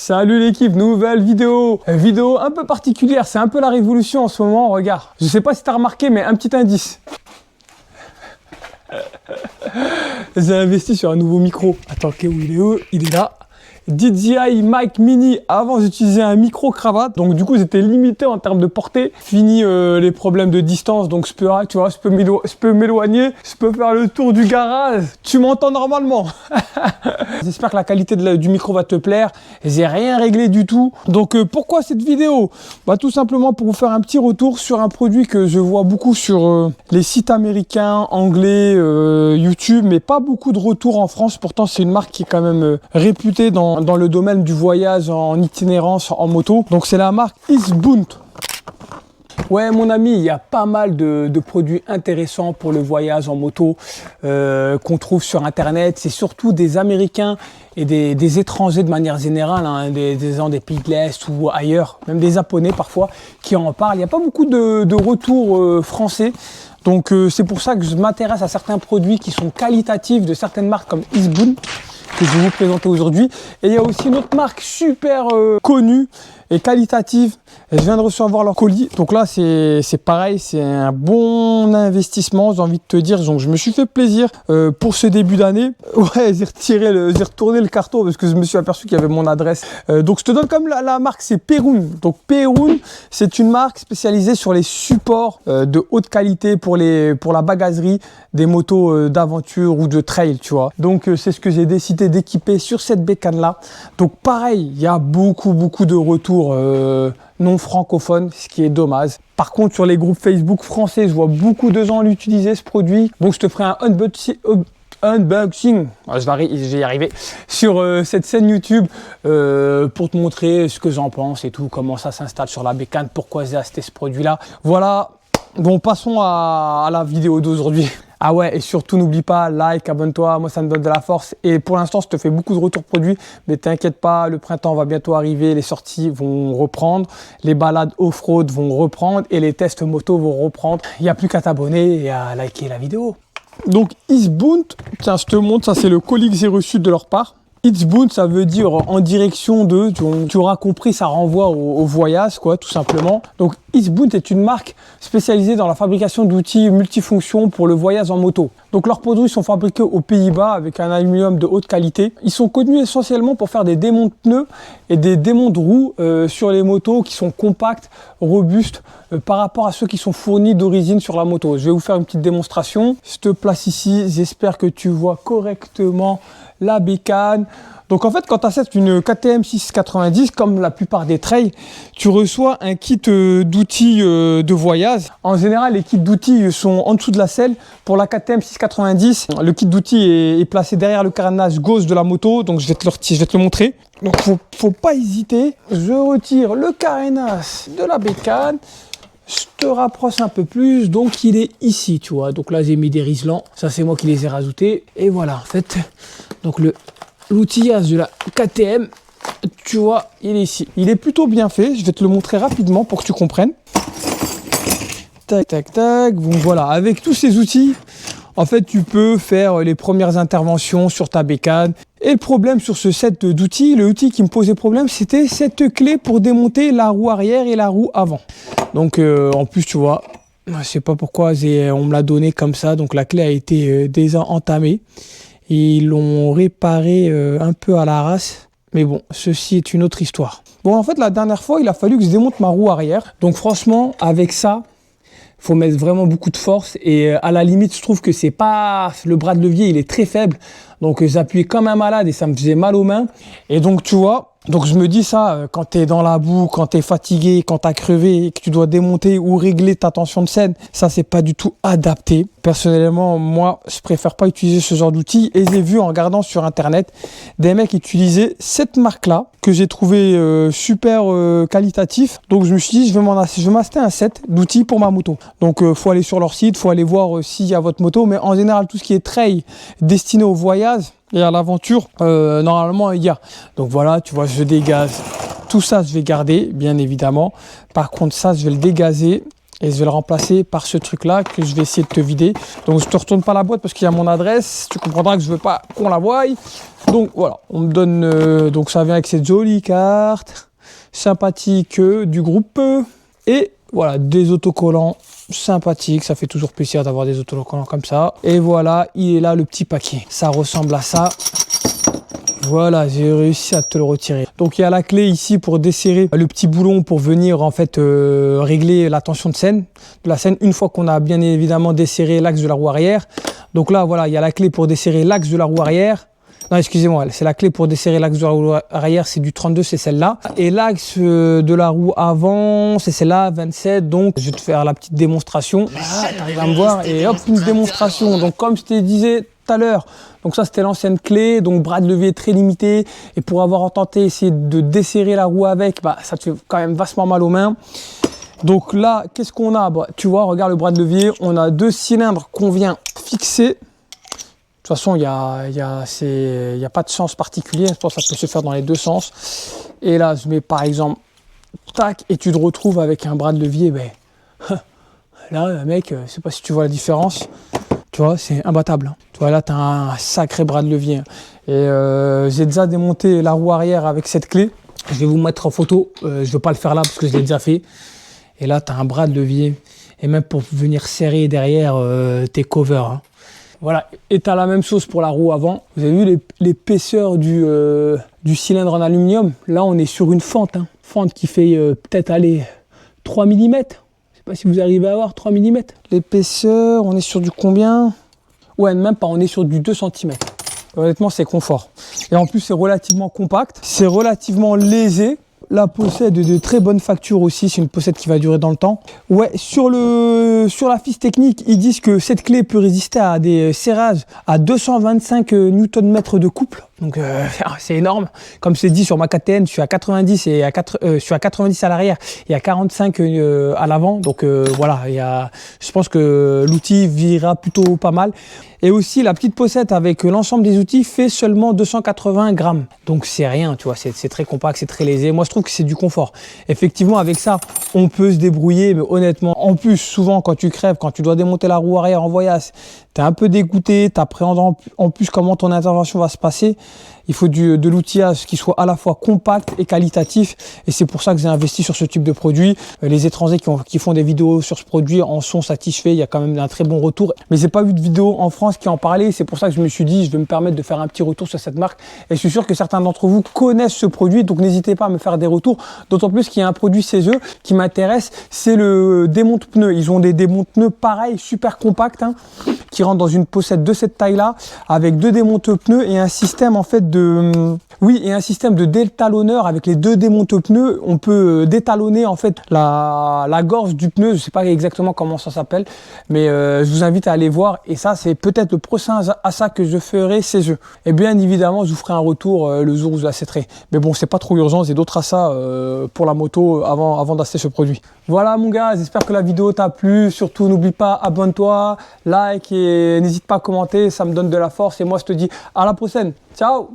Salut l'équipe, nouvelle vidéo. Vidéo un peu particulière, c'est un peu la révolution en ce moment, regarde. Je sais pas si tu as remarqué, mais un petit indice. J'ai investi sur un nouveau micro. Attends, où il est où? Il est là. DJI Mic Mini. Avant j'utilisais un micro cravate, donc du coup j'étais limité en termes de portée. Fini les problèmes de distance, donc je peux m'éloigner, je peux faire le tour du garage. Tu m'entends normalement. J'espère que la qualité du micro va te plaire. J'ai rien réglé du tout. Donc pourquoi cette vidéo? Bah tout simplement pour vous faire un petit retour sur un produit que je vois beaucoup sur les sites américains, anglais, YouTube, mais pas beaucoup de retours en France. Pourtant c'est une marque qui est quand même réputée dans le domaine du voyage en itinérance en moto. Donc c'est la marque Eastbound. Ouais mon ami, il y a pas mal de produits intéressants pour le voyage en moto qu'on trouve sur internet. C'est surtout des Américains et des étrangers de manière générale, hein, des gens des pays de l'Est ou ailleurs, même des Japonais parfois qui en parlent. Il n'y a pas beaucoup de retours français. Donc c'est pour ça que je m'intéresse à certains produits qui sont qualitatifs de certaines marques comme Eastbound, que je vais vous présenter aujourd'hui. Et il y a aussi une autre marque super connue et qualitative. Et je viens de recevoir leur colis. Donc là, c'est pareil, c'est un bon investissement, j'ai envie de te dire. Donc je me suis fait plaisir pour ce début d'année. Ouais, j'ai retourné le carton parce que je me suis aperçu qu'il y avait mon adresse. Donc je te donne comme la marque, c'est Perun. Donc Perun, c'est une marque spécialisée sur les supports de haute qualité pour la bagagerie des motos d'aventure ou de trail, tu vois. Donc c'est ce que j'ai décidé d'équiper sur cette bécane là. Donc pareil, il y a beaucoup de retours non francophones, ce qui est dommage. Par contre, sur les groupes Facebook français, je vois beaucoup de gens l'utiliser, ce produit. Donc je te ferai un unboxing, je vais y arriver, sur cette chaîne YouTube pour te montrer ce que j'en pense et tout, comment ça s'installe sur la bécane, pourquoi j'ai acheté ce produit là. Voilà, bon passons à la vidéo d'aujourd'hui. Ah ouais, et surtout n'oublie pas, like, abonne-toi, moi ça me donne de la force. Et pour l'instant, je te fais beaucoup de retours produits, mais t'inquiète pas, le printemps va bientôt arriver, les sorties vont reprendre, les balades off-road vont reprendre et les tests moto vont reprendre. Il n'y a plus qu'à t'abonner et à liker la vidéo. Donc Eastbound, tiens, je te montre, ça c'est le colis que j'ai reçu de leur part. Eastbound, ça veut dire en direction de, tu auras compris, ça renvoie au voyage, quoi, tout simplement. Donc Eastbound est une marque spécialisée dans la fabrication d'outils multifonctions pour le voyage en moto. Donc leurs produits sont fabriqués aux Pays-Bas avec un aluminium de haute qualité. Ils sont connus essentiellement pour faire des démonts de pneus et des démonts de roues sur les motos qui sont compacts, robustes par rapport à ceux qui sont fournis d'origine sur la moto. Je vais vous faire une petite démonstration. Je te place ici, j'espère que tu vois correctement la bécane. Donc en fait, quand tu achètes une KTM 690, comme la plupart des trails, tu reçois un kit d'outils de voyage. En général, les kits d'outils sont en dessous de la selle. Pour la KTM 690, le kit d'outils est placé derrière le carénage gauche de la moto. Donc je vais te le montrer. Donc faut pas hésiter. Je retire le carénage de la bécane. Je te rapproche un peu plus, donc il est ici, tu vois. Donc là, j'ai mis des riselants. Ça, c'est moi qui les ai rajoutés. Et voilà, en fait, donc l'outillage de la KTM, tu vois, il est ici. Il est plutôt bien fait. Je vais te le montrer rapidement pour que tu comprennes. Tac, tac, tac. Bon, voilà, avec tous ces outils, en fait, tu peux faire les premières interventions sur ta bécane. Et le problème sur ce set d'outils, l'outil qui me posait problème, c'était cette clé pour démonter la roue arrière et la roue avant. Donc en plus, tu vois, je sais pas pourquoi on me l'a donné comme ça. Donc la clé a été déjà entamée. Et ils l'ont réparé un peu à l'arrache. Mais bon, ceci est une autre histoire. Bon, en fait, la dernière fois, il a fallu que je démonte ma roue arrière. Donc franchement, avec ça, faut mettre vraiment beaucoup de force et à la limite je trouve que c'est pas, le bras de levier il est très faible, donc j'appuyais comme un malade et ça me faisait mal aux mains. Et donc tu vois, donc je me dis ça, quand tu es dans la boue, quand tu es fatigué, quand tu as crevé et que tu dois démonter ou régler ta tension de scène, ça c'est pas du tout adapté. Personnellement, moi je préfère pas utiliser ce genre d'outils et j'ai vu en regardant sur internet des mecs utiliser cette marque là que j'ai trouvé super qualitatif. Donc je me suis dit je vais m'acheter un set d'outils pour ma moto. Donc faut aller sur leur site, faut aller voir s'il y a votre moto, mais en général tout ce qui est trail destiné au voyage et à l'aventure, normalement il y a. Donc voilà, tu vois, je dégage. Tout ça je vais garder bien évidemment. Par contre ça je vais le dégazer Et je vais le remplacer par ce truc-là que je vais essayer de te vider. Donc, je te retourne pas la boîte parce qu'il y a mon adresse. Tu comprendras que je veux pas qu'on la voie. Donc, voilà. On me donne... donc, ça vient avec cette jolie carte sympathique du groupe. Et voilà, des autocollants sympathiques. Ça fait toujours plaisir d'avoir des autocollants comme ça. Et voilà, il est là, le petit paquet. Ça ressemble à ça. Voilà, j'ai réussi à te le retirer. Donc il y a la clé ici pour desserrer le petit boulon pour venir en fait régler la tension de la scène une fois qu'on a bien évidemment desserré l'axe de la roue arrière. Donc là voilà, il y a la clé pour desserrer l'axe de la roue arrière. Non, excusez-moi, c'est la clé pour desserrer l'axe de la roue arrière, c'est du 32, c'est celle-là. Et l'axe de la roue avant, c'est celle-là, 27. Donc, je vais te faire la petite démonstration. Ah, t'arrives à me voir et hop, une démonstration. Donc, comme je te disais tout à l'heure, donc ça, c'était l'ancienne clé. Donc, bras de levier très limité. Et pour avoir tenté essayer de desserrer la roue avec, bah, ça te fait quand même vachement mal aux mains. Donc là, qu'est-ce qu'on a? Bah, tu vois, regarde le bras de levier. On a 2 cylindres qu'on vient fixer. De toute façon, il n'y a pas de sens particulier. Je pense que ça peut se faire dans les 2 sens. Et là, je mets par exemple, tac, et tu te retrouves avec un bras de levier. Ben, là, mec, je ne sais pas si tu vois la différence. Tu vois, c'est imbattable. Tu vois, là, tu as un sacré bras de levier. Et j'ai déjà démonté la roue arrière avec cette clé. Je vais vous mettre en photo. Je ne veux pas le faire là parce que je l'ai déjà fait. Et là, tu as un bras de levier. Et même pour venir serrer derrière tes covers. Hein. Voilà, et tu as la même chose pour la roue avant. Vous avez vu l'épaisseur du cylindre en aluminium? Là, on est sur une fente. Hein. Fente qui fait peut-être aller 3 mm. Je ne sais pas si vous arrivez à voir 3 mm. L'épaisseur, on est sur du combien? Ouais, même pas, on est sur du 2 cm. Honnêtement, c'est confort. Et en plus, c'est relativement compact. C'est relativement léger. La pochette de très bonne facture aussi, c'est une pochette qui va durer dans le temps. Ouais, sur la fiche technique, ils disent que cette clé peut résister à des serrages à 225 Nm de couple. Donc c'est énorme. Comme c'est dit sur ma KTN, je suis à 90 et je suis à 90 à l'arrière et à 45 à l'avant. Donc voilà, je pense que l'outil vira plutôt pas mal. Et aussi la petite pochette avec l'ensemble des outils fait seulement 280 grammes. Donc c'est rien, tu vois, c'est très compact, c'est très léger. Moi je trouve que c'est du confort. Effectivement avec ça, on peut se débrouiller, mais honnêtement, en plus souvent quand tu crèves, quand tu dois démonter la roue arrière en voyage, tu es un peu dégoûté, tu appréhendes en plus comment ton intervention va se passer. Il faut de l'outillage qui soit à la fois compact et qualitatif. Et c'est pour ça que j'ai investi sur ce type de produit. Les étrangers qui font des vidéos sur ce produit en sont satisfaits. Il y a quand même un très bon retour. Mais j'ai pas vu de vidéo en France qui en parlait. C'est pour ça que je me suis dit, je vais me permettre de faire un petit retour sur cette marque. Et je suis sûr que certains d'entre vous connaissent ce produit. Donc n'hésitez pas à me faire des retours. D'autant plus qu'il y a un produit chez eux qui m'intéresse. C'est le démonte pneus. Ils ont des démonte pneus pareils, super compacts, hein, qui rentrent dans une pochette de cette taille-là, avec 2 démonte pneus et un système en fait et un système de détalonneur avec les 2 démonte pneus. On peut détalonner en fait la gorge du pneu. Je sais pas exactement comment ça s'appelle, mais je vous invite à aller voir. Et ça, c'est peut-être le prochain achat que je ferai chez eux. Et bien évidemment, je vous ferai un retour le jour où je l'achèterai. Mais bon, c'est pas trop urgent. J'ai d'autres achats pour la moto avant d'acheter ce produit. Voilà mon gars, j'espère que la vidéo t'a plu. Surtout, n'oublie pas, abonne-toi, like et n'hésite pas à commenter. Ça me donne de la force. Et moi, je te dis à la prochaine. Ciao!